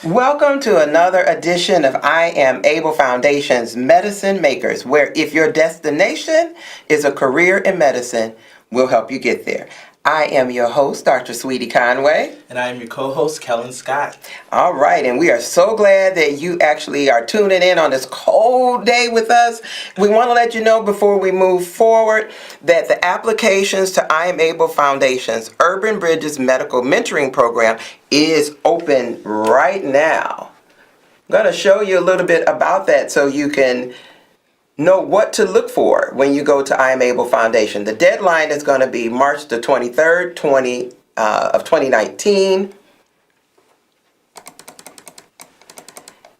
Welcome to another edition of I Am Abel Foundation's Medicine Makers, where if your destination is a career in medicine, we'll help you get there. I am your host, Dr. Sweetie Conway. And I am your co-host, Kellen Scott. All right, and we are so glad that you actually are tuning in on this cold day with us. We want to let you know before we move forward that the applications to I Am Able Foundation's Urban Bridges Medical Mentoring Program is open right now. I'm going to show you a little bit about that so you can know what to look for when you go to I Am Able Foundation. The deadline is going to be March the 23rd, 2019.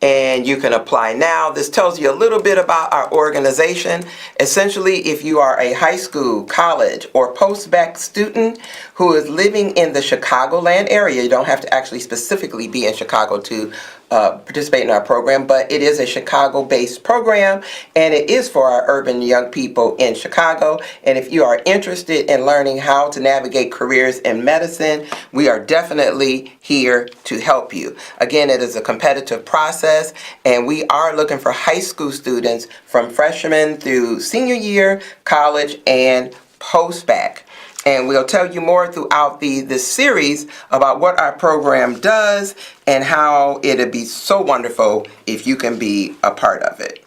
And you can apply now. This tells you a little bit about our organization. Essentially, if you are a high school, college, or post-bac student who is living in the Chicagoland area, you don't have to actually specifically be in Chicago to participate in our program, but it is a Chicago-based program, and it is for our urban young people in Chicago. And if you are interested in learning how to navigate careers in medicine, we are definitely here to help you. Again, it is a competitive process, and we are looking for high school students from freshman through senior year, college, and post-bac. And we'll tell you more throughout this series about what our program does and how it'd be so wonderful if you can be a part of it.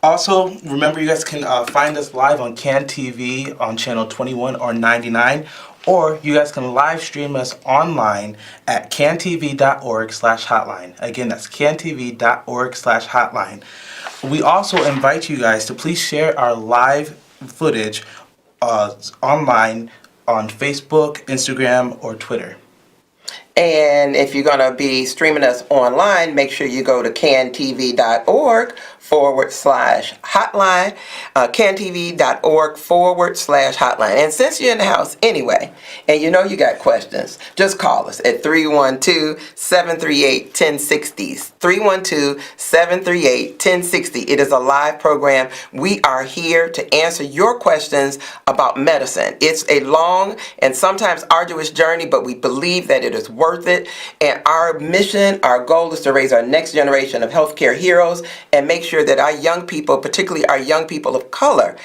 Also, remember you guys can find us live on CAN TV on channel 21 or 99, or you guys can live stream us online at cantv.org/hotline. Again, that's cantv.org/hotline. We also invite you guys to please share our live footage online on Facebook, Instagram, or Twitter. And if you're going to be streaming us online, make sure you go to cantv.org/hotline, cantv.org/hotline. And since you're in the house anyway, and you know you got questions, just call us at 312-738-1060. 312-738-1060. It is a live program. We are here to answer your questions about medicine. It's a long and sometimes arduous journey, but we believe that it is worth it. And our mission, our goal is to raise our next generation of healthcare heroes and make sure that our young people, particularly our young people of color,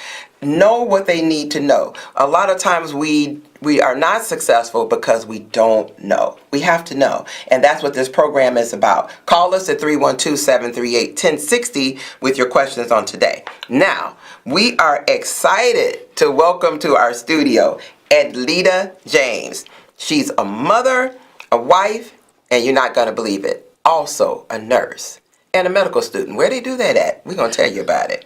know what they need to know. A lot of times we are not successful because we don't know. We have to know. And that's what this program is about. Call us at 312-738-1060 with your questions on today. Now, we are excited to welcome to our studio Edlita James. She's a mother, a wife, and you're not going to believe it, also a nurse and a medical student. Where they do that at? We're going to tell you about it.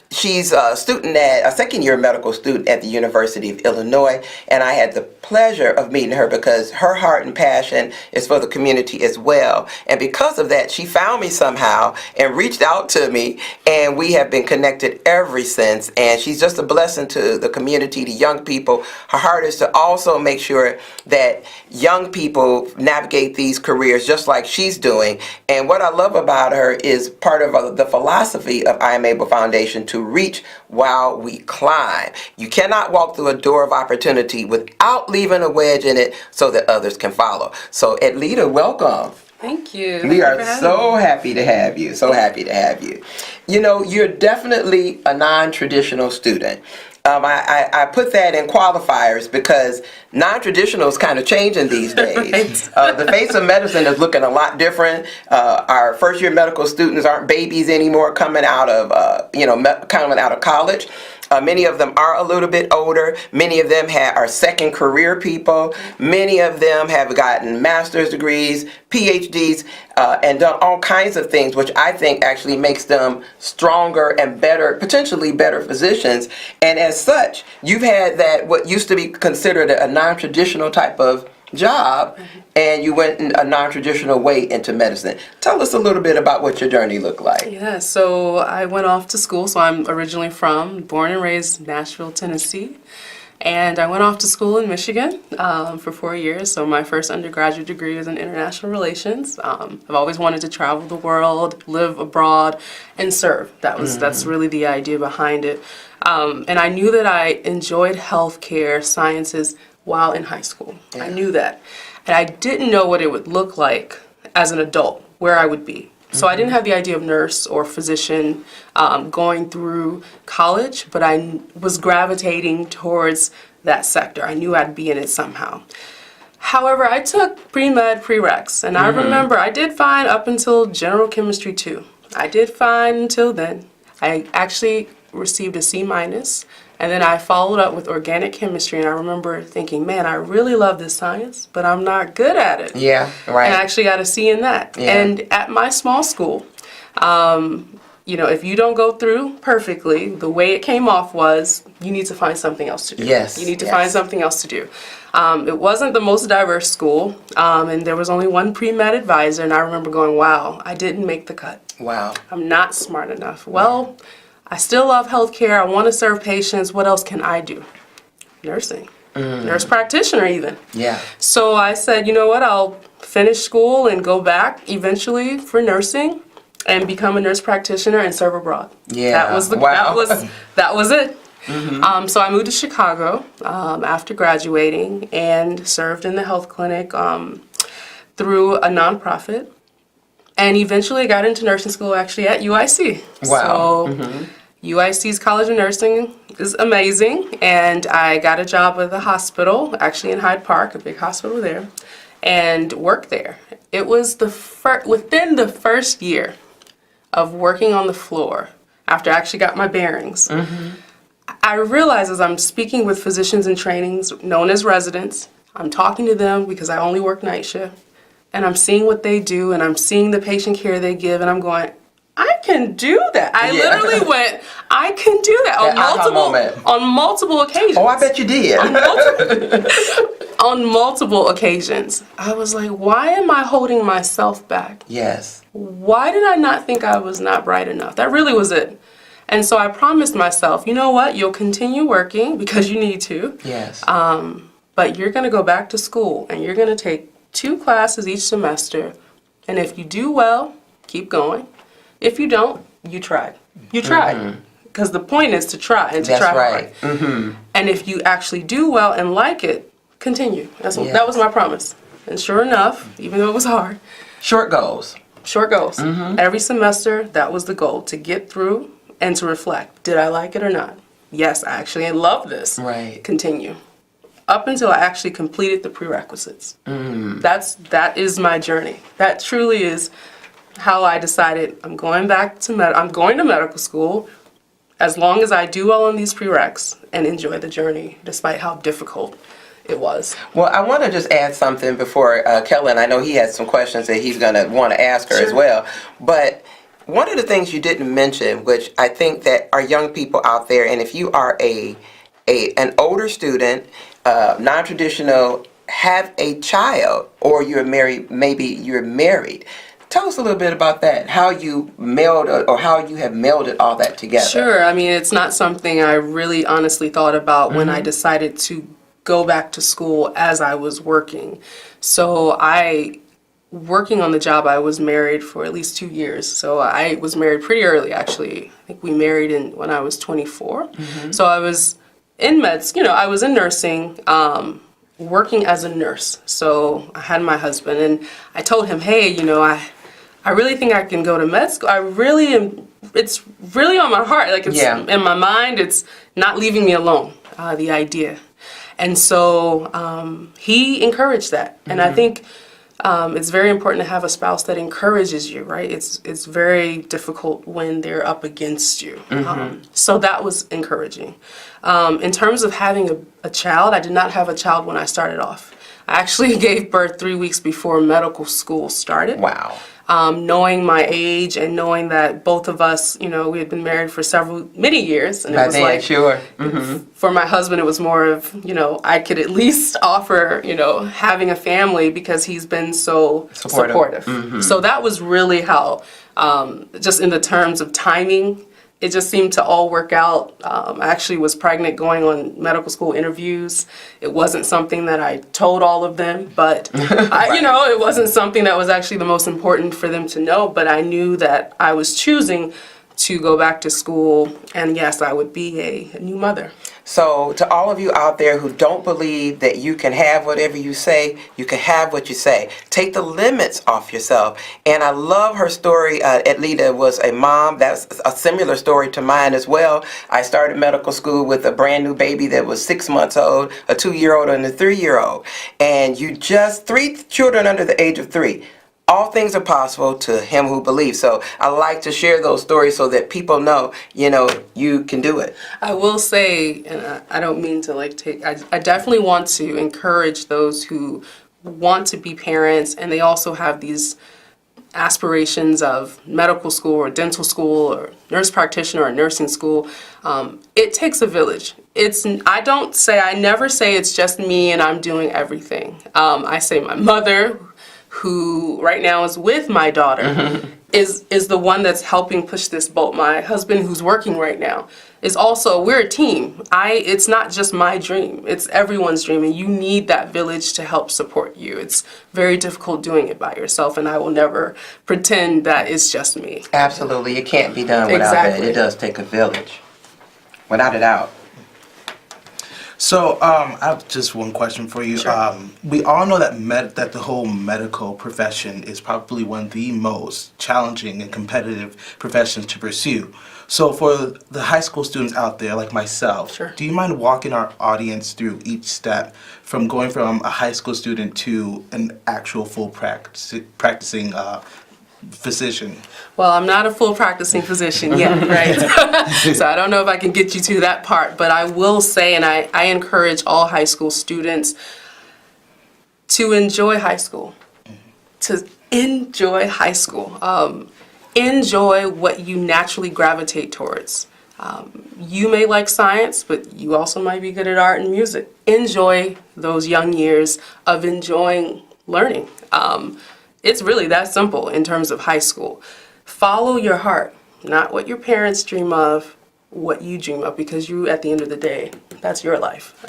She's a second-year medical student at the University of Illinois, and I had the pleasure of meeting her because her heart and passion is for the community as well. And because of that, she found me somehow and reached out to me, and we have been connected ever since. And she's just a blessing to the community, to young people. Her heart is to also make sure that young people navigate these careers just like she's doing. And what I love about her is part of the philosophy of I Am Able Foundation to reach while we climb. You cannot walk through a door of opportunity without leaving a wedge in it so that others can follow. So Edlita, welcome. Thank you. We are so happy to have you. So happy to have you. You know, you're definitely a non-traditional student. I put that in qualifiers because non-traditional is kind of changing these days. Right. The face of medicine is looking a lot different. Our first-year medical students aren't babies anymore coming out of college. Many of them are a little bit older. Many of them are second career people. Many of them have gotten master's degrees, PhDs, and done all kinds of things, which I think actually makes them stronger and better, potentially better physicians. And as such, you've had that what used to be considered a non-traditional type of job, and you went in a non-traditional way into medicine. Tell us a little bit about what your journey looked like. Yeah, so I went off to school. So I'm originally born and raised Nashville, Tennessee. And I went off to school in Michigan for 4 years. So my first undergraduate degree is in international relations. I've always wanted to travel the world, live abroad, and serve. That's really the idea behind it. And I knew that I enjoyed healthcare sciences while in high school. Yeah. I knew that. And I didn't know what it would look like as an adult, where I would be. So I didn't have the idea of nurse or physician going through college, but I was gravitating towards that sector. I knew I'd be in it somehow. However, I took pre-med prereqs, and I remember I did fine up until general chemistry 2. I did fine until then. I actually received a C-, and then I followed up with organic chemistry, and I remember thinking, man, I really love this science, but I'm not good at it. Yeah, right. And I actually got a C in that. Yeah. And at my small school, if you don't go through perfectly, the way it came off was you need to find something else to do. Yes. You need to find something else to do. It wasn't the most diverse school, and there was only one pre-med advisor, and I remember going, wow, I didn't make the cut. Wow. I'm not smart enough. Well, I still love healthcare. I want to serve patients. What else can I do? Nursing. Nurse practitioner even. Yeah. So I said, you know what, I'll finish school and go back eventually for nursing and become a nurse practitioner and serve abroad. Yeah. That was that was it. So I moved to Chicago after graduating and served in the health clinic through a nonprofit. And eventually got into nursing school actually at UIC. Wow. So UIC's College of Nursing is amazing. And I got a job with a hospital, actually in Hyde Park, a big hospital there, and worked there. It was within the first year of working on the floor, after I actually got my bearings, I realized as I'm speaking with physicians in trainings, known as residents, I'm talking to them because I only work night shift. And I'm seeing what they do, and I'm seeing the patient care they give, and I'm going, I can do that. I literally went, I can do that on multiple occasions. Oh, I bet you did. On multiple occasions. I was like, why am I holding myself back? Yes. Why did I not think I was not bright enough? That really was it. And so I promised myself, you know what? You'll continue working because you need to. Yes. But you're going to go back to school, and you're going to take 2 classes each semester, and if you do well, keep going. If you don't, you tried. You tried. Because the point is to try and to try hard. And if you actually do well and like it, continue. That was my promise. And sure enough, even though it was hard. Short goals. Short goals. Every semester, that was the goal, to get through and to reflect. Did I like it or not? Yes, I actually love this. Right. Continue. Up until I actually completed the prerequisites. That is my journey. That truly is how I decided I'm going to medical school as long as I do well on these prereqs and enjoy the journey despite how difficult it was. Well, I want to just add something before Kellen. I know he has some questions that he's going to want to ask her as well. But one of the things you didn't mention, which I think that our young people out there, and if you are an older student, non-traditional, have a child, or you're married, maybe you're married. Tell us a little bit about that, how you how you have melded all that together. Sure. I mean, it's not something I really honestly thought about when I decided to go back to school as I was working. So working on the job, I was married for at least 2 years. So I was married pretty early, actually. I think we married when I was 24. So I was in I was in nursing, working as a nurse. So I had my husband, and I told him, hey, I really think I can go to med school. It's really on my heart. Like, it's in my mind, it's not leaving me alone, the idea. And so he encouraged that. And I think it's very important to have a spouse that encourages you, right? It's very difficult when they're up against you. So that was encouraging. In terms of having a child, I did not have a child when I started off. I actually gave birth 3 weeks before medical school started. Wow. Knowing my age and knowing that both of us, we had been married for many years. And it was like, sure. For my husband, it was more of, I could at least offer, having a family because he's been so supportive. So that was really how, just in the terms of timing, it just seemed to all work out. I actually was pregnant going on medical school interviews. It wasn't something that I told all of them, but it wasn't something that was actually the most important for them to know. But I knew that I was choosing to go back to school, and yes, I would be a new mother. So to all of you out there who don't believe that you can have whatever you say, you can have what you say. Take the limits off yourself. And I love her story. Edlita was a mom. That's a similar story to mine as well. I started medical school with a brand new baby that was 6 months old, a 2-year-old and a 3-year-old. And you just 3 children under the age of 3. All things are possible to him who believes. So I like to share those stories so that people know, you can do it. I will say, and I don't mean to I definitely want to encourage those who want to be parents and they also have these aspirations of medical school or dental school or nurse practitioner or nursing school. It takes a village. I never say it's just me and I'm doing everything. I say my mother, who right now is with my daughter, is the one that's helping push this boat. My husband, who's working right now, is also, we're a team. It's not just my dream, it's everyone's dream, and you need that village to help support you. It's very difficult doing it by yourself, and I will never pretend that it's just me. Absolutely, it can't be done without that. It does take a village, without a doubt. So I have just one question for you. Sure. We all know that the whole medical profession is probably one of the most challenging and competitive professions to pursue. So for the high school students out there like myself, Sure. do you mind walking our audience through each step from going from a high school student to an actual full practicing physician? Well, I'm not a full practicing physician yet, right? So I don't know if I can get you to that part, but I will say, and I encourage all high school students to enjoy high school, to enjoy high school. Enjoy what you naturally gravitate towards. You may like science, but you also might be good at art and music. Enjoy those young years of enjoying learning. It's really that simple in terms of high school. Follow your heart, not what your parents dream of, what you dream of, because you, at the end of the day, that's your life.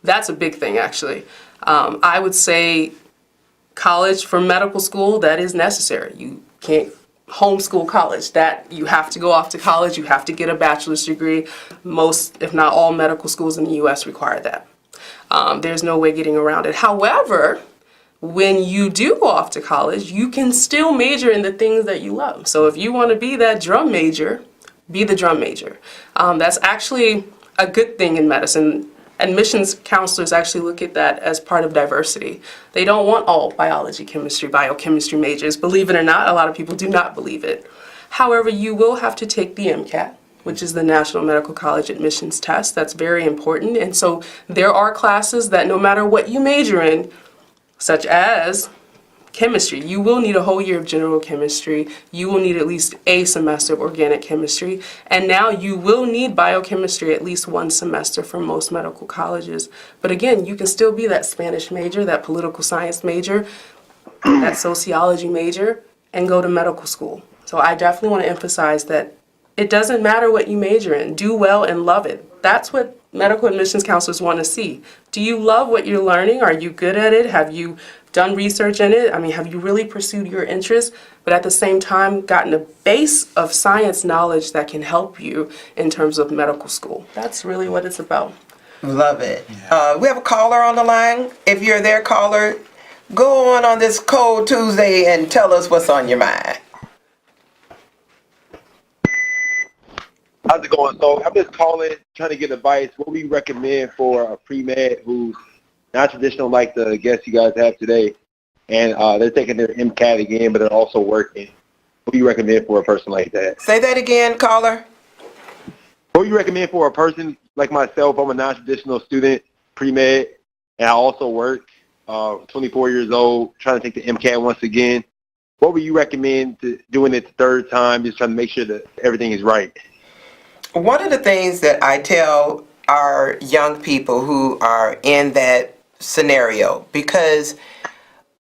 That's a big thing, actually. I would say college for medical school, that is necessary. You can't homeschool college. That you have to go off to college, you have to get a bachelor's degree. Most, if not all, medical schools in the U.S. require that. There's no way getting around it. However, when you do go off to college, you can still major in the things that you love. So if you want to be that drum major, be the drum major. That's actually a good thing in medicine. Admissions counselors actually look at that as part of diversity. They don't want all biology, chemistry, biochemistry majors. Believe it or not, a lot of people do not believe it. However, you will have to take the MCAT, which is the National Medical College Admissions Test. That's very important. And so there are classes that no matter what you major in, such as chemistry, you will need a whole year of general chemistry. You will need at least a semester of organic chemistry. And now you will need biochemistry at least one semester for most medical colleges. But again, you can still be that Spanish major, that political science major, that sociology major, and go to medical school. So I definitely want to emphasize that it doesn't matter what you major in. Do well and love it. That's what medical admissions counselors want to see. Do you love what you're learning? Are you good at it? Have you done research in it? I mean, have you really pursued your interests, but at the same time gotten a base of science knowledge that can help you in terms of medical school? That's really what it's about. Love it. We have a caller on the line. If you're there, caller, go on this cold Tuesday and tell us what's on your mind. How's it going? So I'm just calling, trying to get advice. What do you recommend for a pre-med who's not traditional like the guests you guys have today, and they're taking their MCAT again, but they're also working? What do you recommend for a person like that? Say that again, caller. What do you recommend for a person like myself? I'm a non-traditional student, pre-med, and I also work, 24 years old, trying to take the MCAT once again. What would you recommend doing it the third time, just trying to make sure that everything is right? One of the things that I tell our young people who are in that scenario, because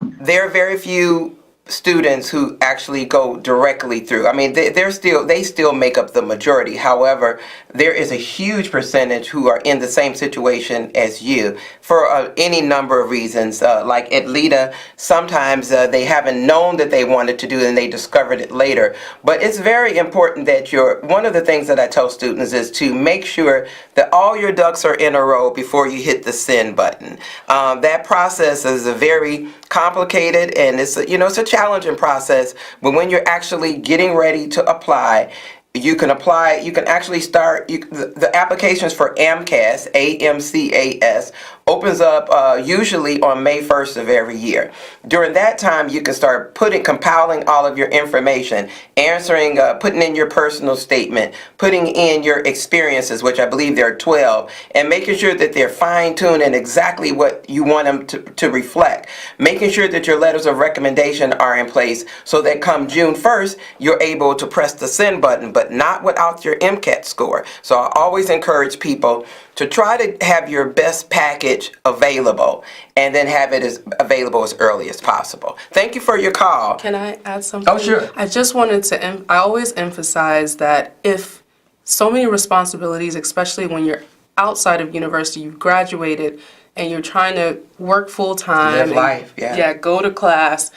there are very few students who actually go directly through. I mean, they still make up the majority. However, there is a huge percentage who are in the same situation as you for any number of reasons. Like at Lita, sometimes they haven't known that they wanted to do it and they discovered it later. But it's very important that one of the things that I tell students is to make sure that all your ducks are in a row before you hit the send button. That process is a very complicated, and it's a challenging process, but when you're actually getting ready to apply, you can actually start the applications for AMCAS, AMCAS, opens up usually on May 1st of every year. During that time, you can start compiling all of your information, answering, putting in your personal statement, putting in your experiences, which I believe there are 12, and making sure that they're fine-tuned and exactly what you want them to reflect. Making sure that your letters of recommendation are in place so that come June 1st, you're able to press the send button, but not without your MCAT score. So I always encourage people to try to have your best package available and then have it available as early as possible. Thank you for your call. Can I add something? Oh, sure. I just wanted to, I always emphasize that if so many responsibilities, especially when you're outside of university, you've graduated and you're trying to work full time. Live life, yeah. Yeah, go to class.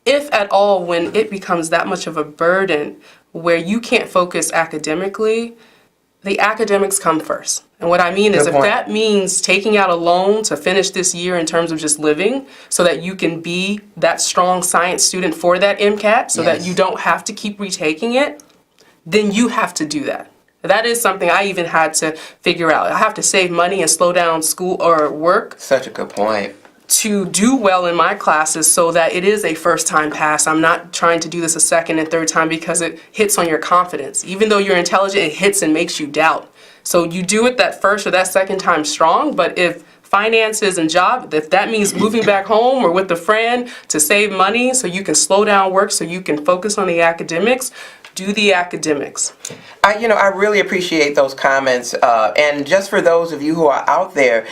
If at all, when it becomes that much of a burden where you can't focus academically, the academics come first. And what I mean is if that means taking out a loan to finish this year in terms of just living so that you can be that strong science student for that MCAT so that you don't have to keep retaking it, then you have to do that. That is something I even had to figure out. I have to save money and slow down school or work. Such a good point. To do well in my classes so that it is a first time pass. I'm not trying to do this a second and third time because it hits on your confidence. Even though you're intelligent, it hits and makes you doubt. So you do it that first or that second time strong, but if finances and job, if that means moving back home or with a friend to save money so you can slow down work so you can focus on the academics, do the academics. I really appreciate those comments. And just for those of you who are out there,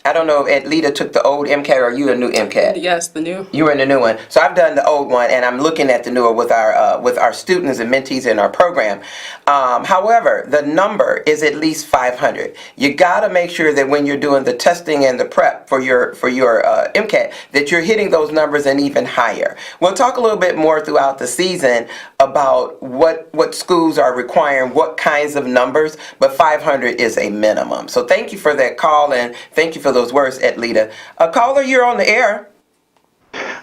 I don't know if Lita took the old MCAT or you a new MCAT? Yes, the new. You were in the new one. So I've done the old one, and I'm looking at the newer with our students and mentees in our program. However, the number is at least 500. You got to make sure that when you're doing the testing and the prep for your MCAT, that you're hitting those numbers and even higher. We'll talk a little bit more throughout the season about what schools are requiring, what kinds of numbers, but 500 is a minimum. So thank you for that call, and thank you for those words, Edlita. Caller, you're on the air.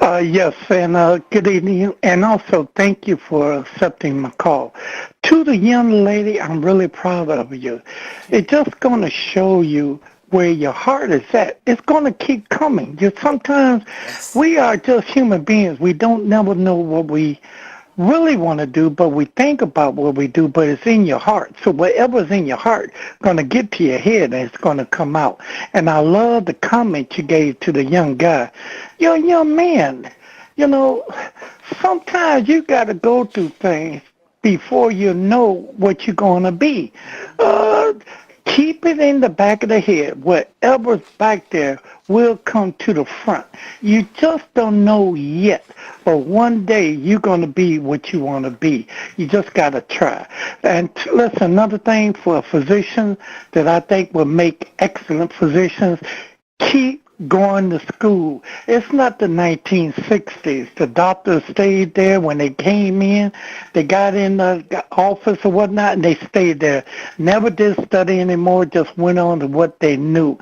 Yes, and good evening, and also thank you for accepting my call. To the young lady, I'm really proud of you. It's just going to show you where your heart is at. It's going to keep coming. Sometimes we are just human beings. We don't never know what we really want to do, but we think about what we do, but it's in your heart. So whatever's in your heart going to get to your head and it's going to come out. And I love the comment you gave to the young guy. You're a young man. Sometimes you got to go through things before you know what you're going to be. Keep it in the back of the head. Whatever's back there will come to the front. You just don't know yet, but one day you're going to be what you want to be. You just got to try. And listen, another thing for a physician that I think will make excellent physicians, keep going to school. It's not the 1960s. The doctors stayed there when they came in. They got in the office or whatnot, and they stayed there. Never did study anymore, just went on to what they knew.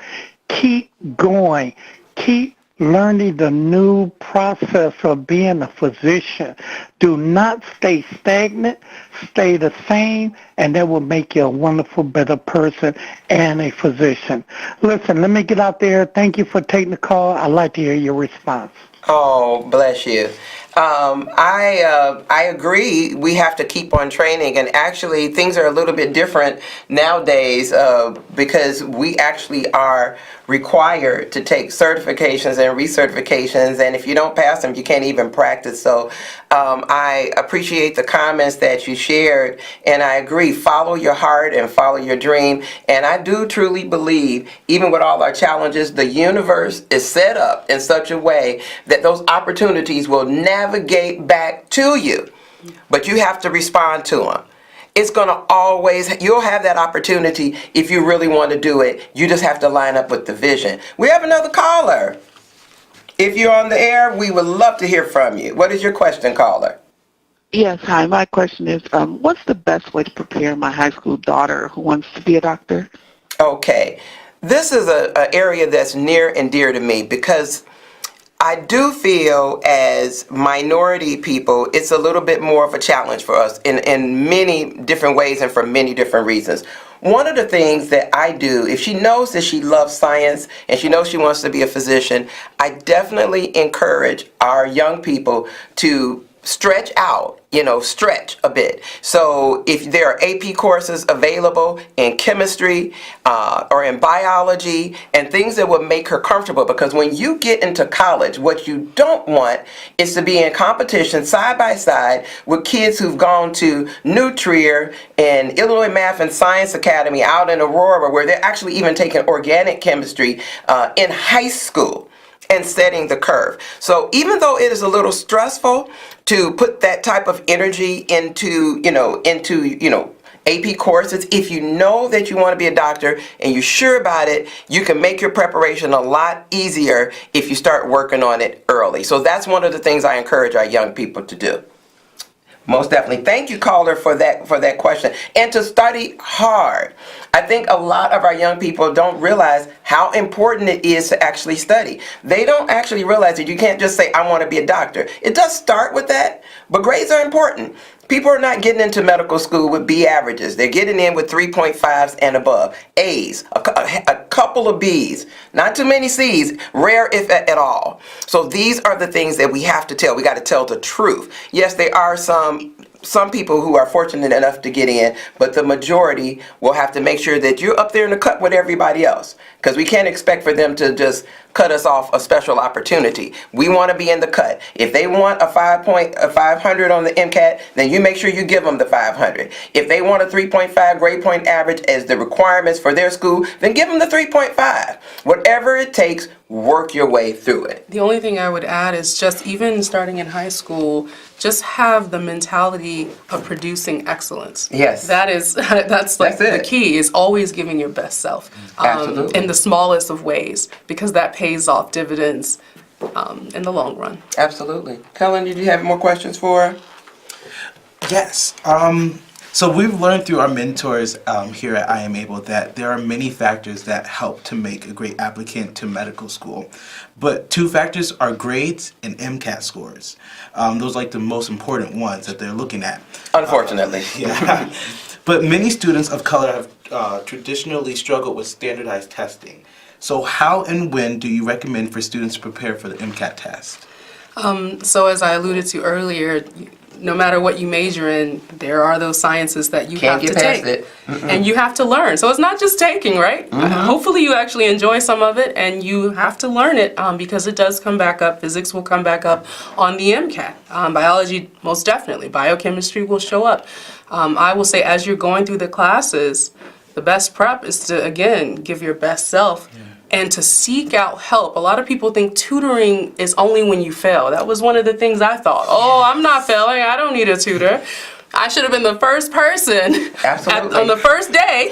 Keep going. Keep learning the new process of being a physician. Do not stay stagnant. Stay the same, and that will make you a wonderful, better person and a physician. Listen, let me get out there. Thank you for taking the call. I'd like to hear your response. Oh, bless you. I agree. We have to keep on training, and actually things are a little bit different nowadays because we actually are required to take certifications and recertifications, and if you don't pass them, you can't even practice. So I appreciate the comments that you shared, and I agree. Follow your heart and follow your dream, and I do truly believe, even with all our challenges, the universe is set up in such a way that those opportunities will navigate back to you, but you have to respond to them. It's going to always, you'll have that opportunity if you really want to do it. You just have to line up with the vision. We have another caller. If you're on the air, we would love to hear from you. What is your question, caller? Yes, hi. My question is, what's the best way to prepare my high school daughter who wants to be a doctor? Okay. This is an area that's near and dear to me because I do feel as minority people, it's a little bit more of a challenge for us in many different ways and for many different reasons. One of the things that I do, if she knows that she loves science and she knows she wants to be a physician, I definitely encourage our young people to stretch out, stretch a bit. So if there are AP courses available in chemistry or in biology and things that would make her comfortable, because when you get into college, what you don't want is to be in competition side by side with kids who've gone to New Trier and Illinois Math and Science Academy out in Aurora, where they're actually even taking organic chemistry in high school and setting the curve. So even though it is a little stressful to put that type of energy into AP courses, if you know that you want to be a doctor and you're sure about it, you can make your preparation a lot easier if you start working on it early. So that's one of the things I encourage our young people to do. Most definitely. Thank you, caller, for that question. And to study hard. I think a lot of our young people don't realize how important it is to actually study. They don't actually realize that you can't just say, I want to be a doctor. It does start with that, but grades are important. People are not getting into medical school with B averages. They're getting in with 3.5s and above. A's, a couple of B's, not too many C's, rare if at all. So these are the things that we have to tell. We got to tell the truth. Yes, there are some people who are fortunate enough to get in, but the majority will have to make sure that you're up there in the cut with everybody else, because we can't expect for them to just cut us off a special opportunity. We want to be in the cut. If they want a 500 on the MCAT, then you make sure you give them the 500. If they want a 3.5 grade point average as the requirements for their school, then give them the 3.5. Whatever it takes, work your way through it. The only thing I would add is just even starting in high school, just have the mentality of producing excellence. Yes. That's the key, is always giving your best self. Absolutely. In the smallest of ways, because that pays off dividends in the long run. Absolutely. Kellen, did you have more questions for her? Yes. So we've learned through our mentors here at I Am Able that there are many factors that help to make a great applicant to medical school. But two factors are grades and MCAT scores. Those are like the most important ones that they're looking at. Unfortunately. Yeah. But many students of color have traditionally struggled with standardized testing. So how and when do you recommend for students to prepare for the MCAT test? So as I alluded to earlier, no matter what you major in, there are those sciences that you Can't have to get past take. it. And you have to learn. So it's not just taking, right? Hopefully you actually enjoy some of it, and you have to learn it because it does come back up. Physics will come back up on the MCAT. Biology, most definitely. Biochemistry will show up. I will say, as you're going through the classes, the best prep is to, again, give your best self. And to seek out help. A lot of people think tutoring is only when you fail. That was one of the things I thought. Oh, I'm not failing. I don't need a tutor. I should have been the first person on the first day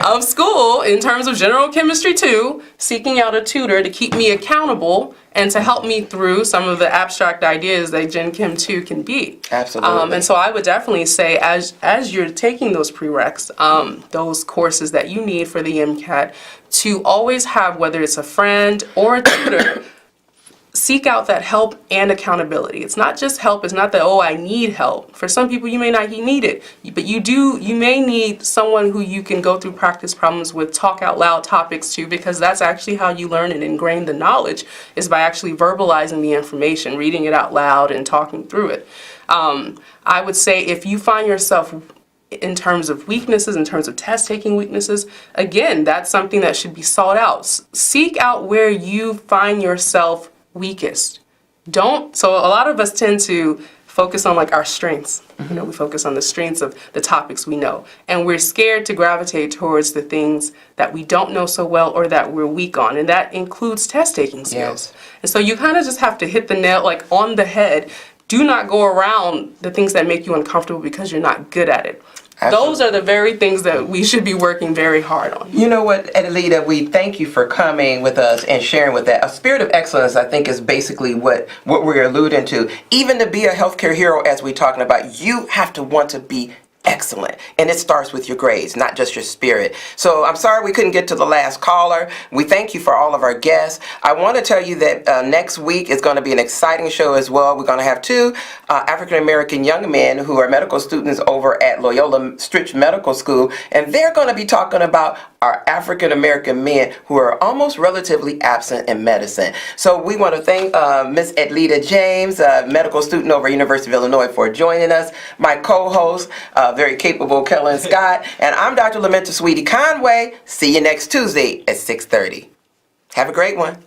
of school, in terms of general chemistry too, seeking out a tutor to keep me accountable and to help me through some of the abstract ideas that Gen Chem 2 can be. Absolutely. And so I would definitely say, as you're taking those prereqs, those courses that you need for the MCAT, to always have, whether it's a friend or a tutor, seek out that help and accountability. It's not just help. It's not that, oh, I need help. For some people, you may not need it, but you may need someone who you can go through practice problems with, talk out loud topics to, because that's actually how you learn and ingrain the knowledge, is by actually verbalizing the information, reading it out loud and talking through it. I would say if you find yourself in terms of weaknesses, in terms of test-taking weaknesses, again, that's something that should be sought out. Seek out where you find yourself weakest. So a lot of us tend to focus on like our strengths. You know, we focus on the strengths of the topics we know. And we're scared to gravitate towards the things that we don't know so well or that we're weak on. And that includes test taking skills. Yes. And so you kind of just have to hit the nail like on the head. Do not go around the things that make you uncomfortable because you're not good at it. Absolutely. Those are the very things that we should be working very hard on. You know what, Adelita, we thank you for coming with us and sharing with that. A spirit of excellence, I think, is basically what we're alluding to. Even to be a healthcare hero, as we're talking about, you have to want to be excellent. And it starts with your grades, not just your spirit. So I'm sorry we couldn't get to the last caller. We thank you for all of our guests. I want to tell you that next week is going to be an exciting show as well. We're going to have two African-American young men who are medical students over at Loyola Stritch Medical School, and they're going to be talking about our African-American men who are almost relatively absent in medicine. So we want to thank Miss Adelita James, a medical student over at University of Illinois, for joining us. My co-host, very capable Kellen Scott, and I'm Dr. Lamenta Sweetie Conway. See you next Tuesday at 6:30. Have a great one.